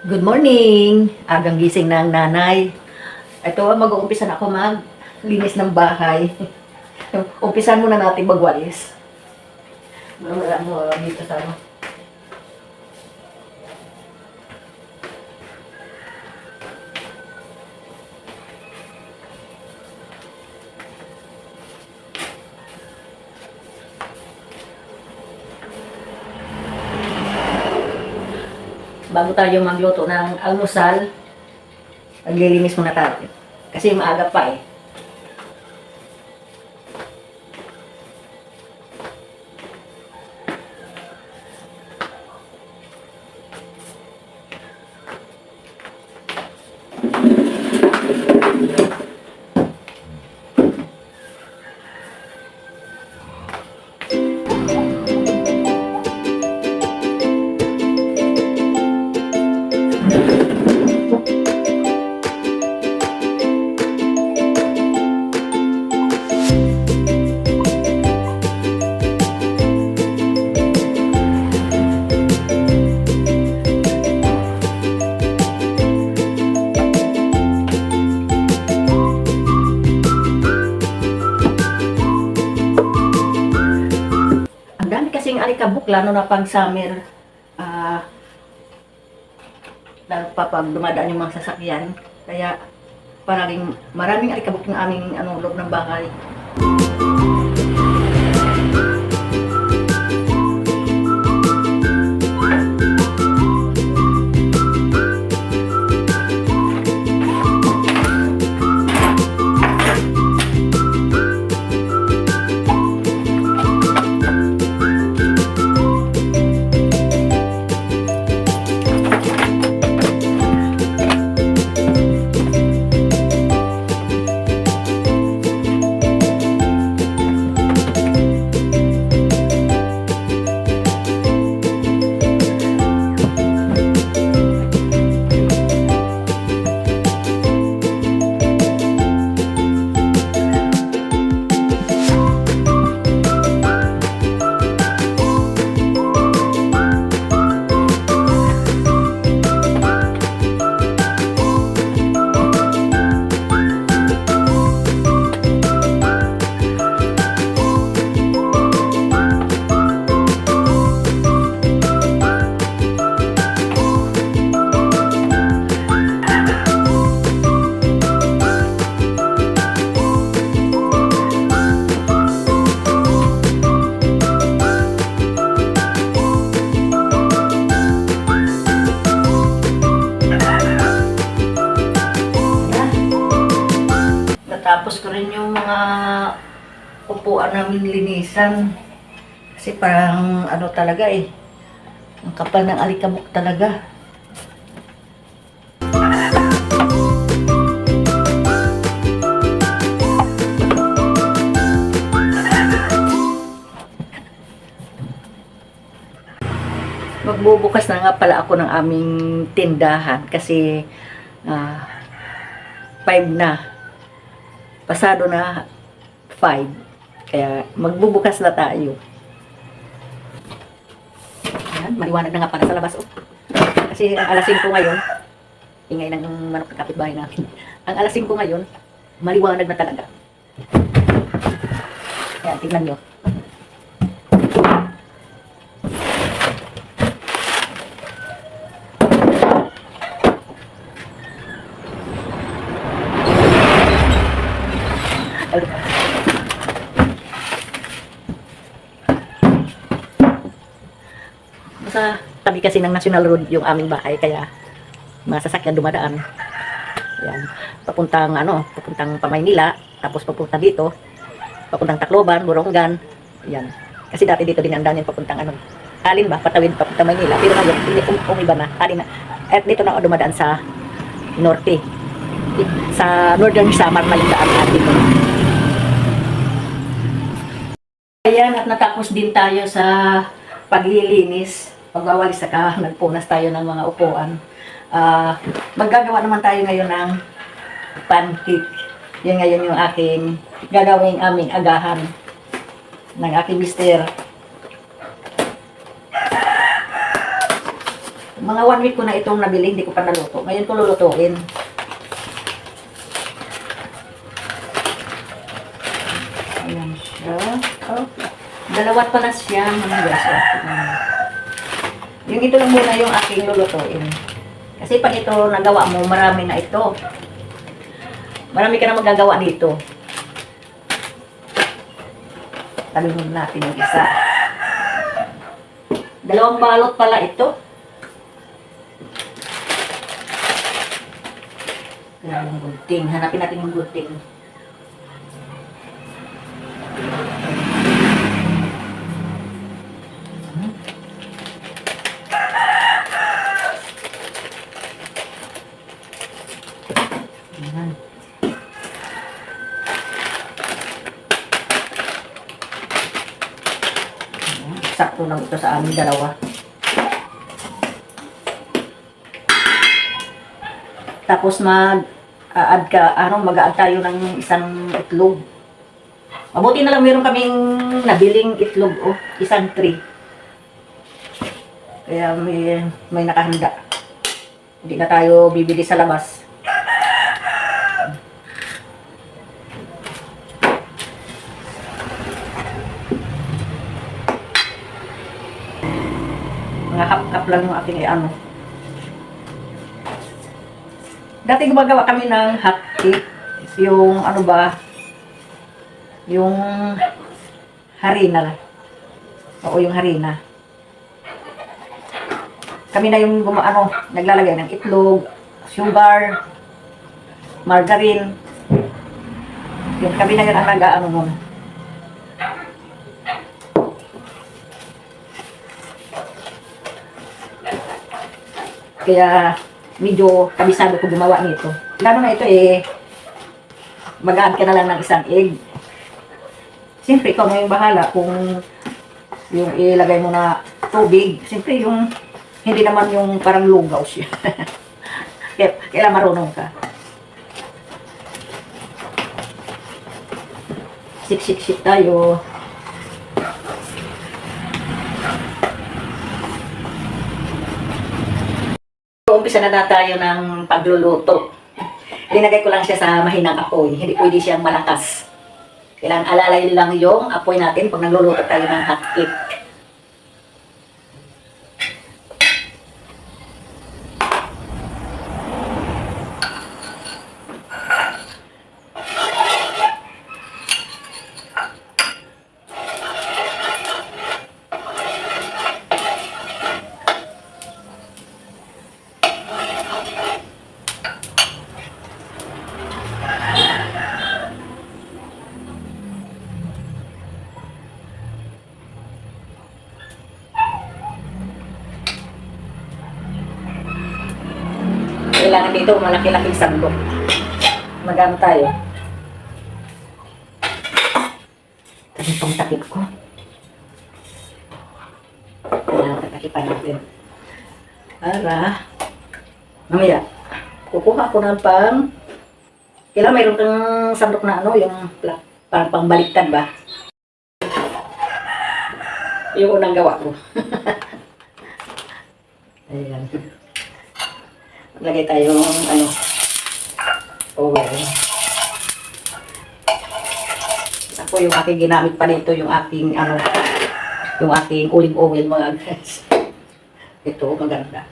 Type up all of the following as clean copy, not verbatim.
Good morning! Agang gising ng nanay. Ito, mag-uumpisa na ako maglinis ng bahay. Umpisan muna natin magwalis. Wala mo dito sa ano. Bago tayo magluto ng almusal, naglilinis muna tayo. Kasi maaga pa eh. Ang dami kasing alikabok, lalo na pag summer. Lalo pa pag dumadaan yung mga sasakyan. Kaya parang maraming alikabok ng aming loob ng bahay. Tapos ko rin yung mga upuan namin linisan. Kasi parang talaga eh. Ang kapal ng alikabok talaga. Magbubukas na nga pala ako ng aming tindahan kasi 5 na. Pasado na 5. Kaya magbubukas na tayo. Ayan, maliwanag na nga pala sa labas. Oh. Kasi ang alas 5 ngayon, ingay ng manok ng kapitbahay natin. Ang alas 5 ngayon, maliwanag na talaga. Ayan, tingnan nyo. Sa tabi kasi ng National Road yung aming bahay, kaya masasakyan dumadaan. Yan, papuntang Pamaynila, tapos papunta dito, papuntang Tacloban, Borongan. Yan. Kasi dati dito dinandaan yung papuntang Alin ba, patawid papuntang Maynila. Pero ngayon, umiba na. Alin na. At dito na ako dumadaan sa Norte. Sa Northern Samar na yung daan natin. Ayan, at natapos din tayo sa paglilinis. Pagwawalis saka nagpunas tayo ng mga upuan. Maggagawa naman tayo ngayon ng pancake. Yan ngayon yung aking gagawing aming agahan ng aking mister. Mga 1 week ko na itong nabili, hindi ko pa naluto. Ngayon ko lulutuin. Ayan siya. Oh, dalawa pala siya, mga guys. Yung ito lang muna yung aking lulutuin. Kasi pag ito nagawa mo, marami na ito. Marami ka na magagawa dito. Talunod natin yung isa. 2 balot pala ito. Kaya yung gunting. Hanapin natin yung gunting. Ayan. Sakto lang ito sa aming dalawa. Tapos mag-add tayo ng isang itlog. Mabuti na lang meron kaming nabiling itlog, isang tray. Kaya may nakahanda. Hindi na tayo bibili sa labas. Mga hap-hap lang yung aking Dati gumagawa kami ng hot cake. Yung yung harina. Oo, yung harina. Kami na yung naglalagay ng itlog, sugar, margarine. Yung kami na yun ang nag-ano nun. Kaya medyo kabisado ko gumawa nito. Lalo na ito mag-add ka na lang ng isang egg. Siyempre, ikaw na yung bahala kung yung ilagay mo na tubig. Siyempre, yung hindi naman yung parang lugaw siya. Kailangan marunong ka. Sik tayo. Umpisa na tayo ng pagluluto. Linagay ko lang siya sa mahinang apoy. Hindi pwede siyang malakas. Kailangan alalay lang yung apoy natin pag nagluluto tayo ng hot cake. Kailangan dito malaki-laking sandok. Magano tayo. Ito itong takip ko. Kailangan tatakipan natin. Para mamaya, kukuha ko ng kailangan mayroon kang sandok na yung parang pangbaliktad ba? Yung unang gawa ko. Ayan. Lagay tayong oil. Ako yung aking ginamit pa nito, yung aking yung aking olive oil, mga guys. Ito, maganda.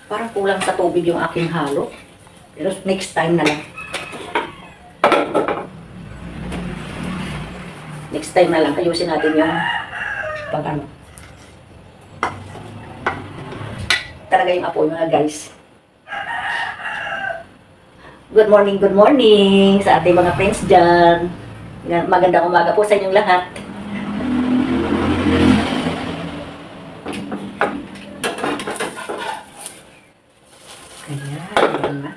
Parang kulang sa tubig yung aking halo. Pero next time na lang. Next time na lang, ayusin natin yung talaga yung apoy, mga guys. Good morning sa ating mga friends dyan. Magandang umaga po sa inyong lahat. Ayan na.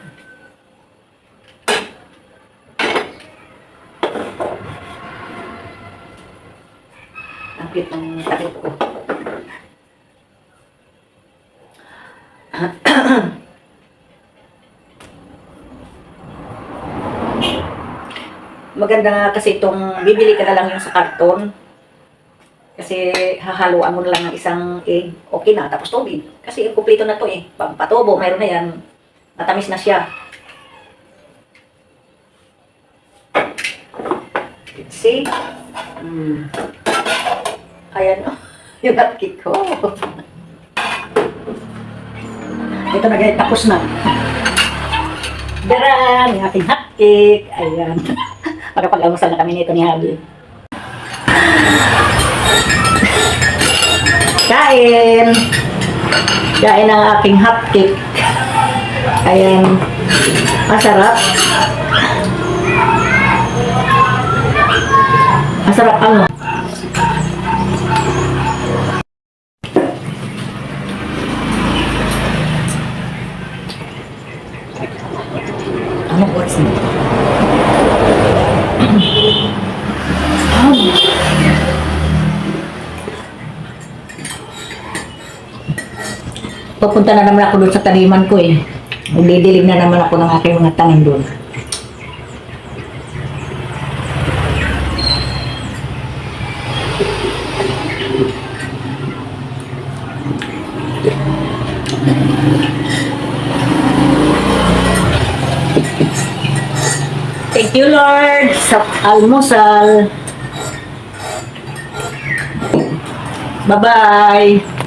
Ang cute ng takip ko. Maganda nga kasi itong bibili ka na lang yung sa karton. Kasi hahaluan mo na lang ng isang egg, okay na, tapos tubig. Kasi kumpleto na to eh. Pag patubo, mayroon na yan. Matamis na siya. See? Ayan o. Yung hotcake ko. Ito na guys, tapos na. Daran, yung ating hotcake. Ayan. Magkapag-almusal na kami nito ni Habi. Kain! Kain ang aking hotcake. Ayan. Masarap. Masarap ano? Ano oras na? Pupunta na naman ako doon sa taniman ko eh. Magdidilig na naman ako ng aking mga tanim doon. Thank you Lord sa almusal. Bye-bye.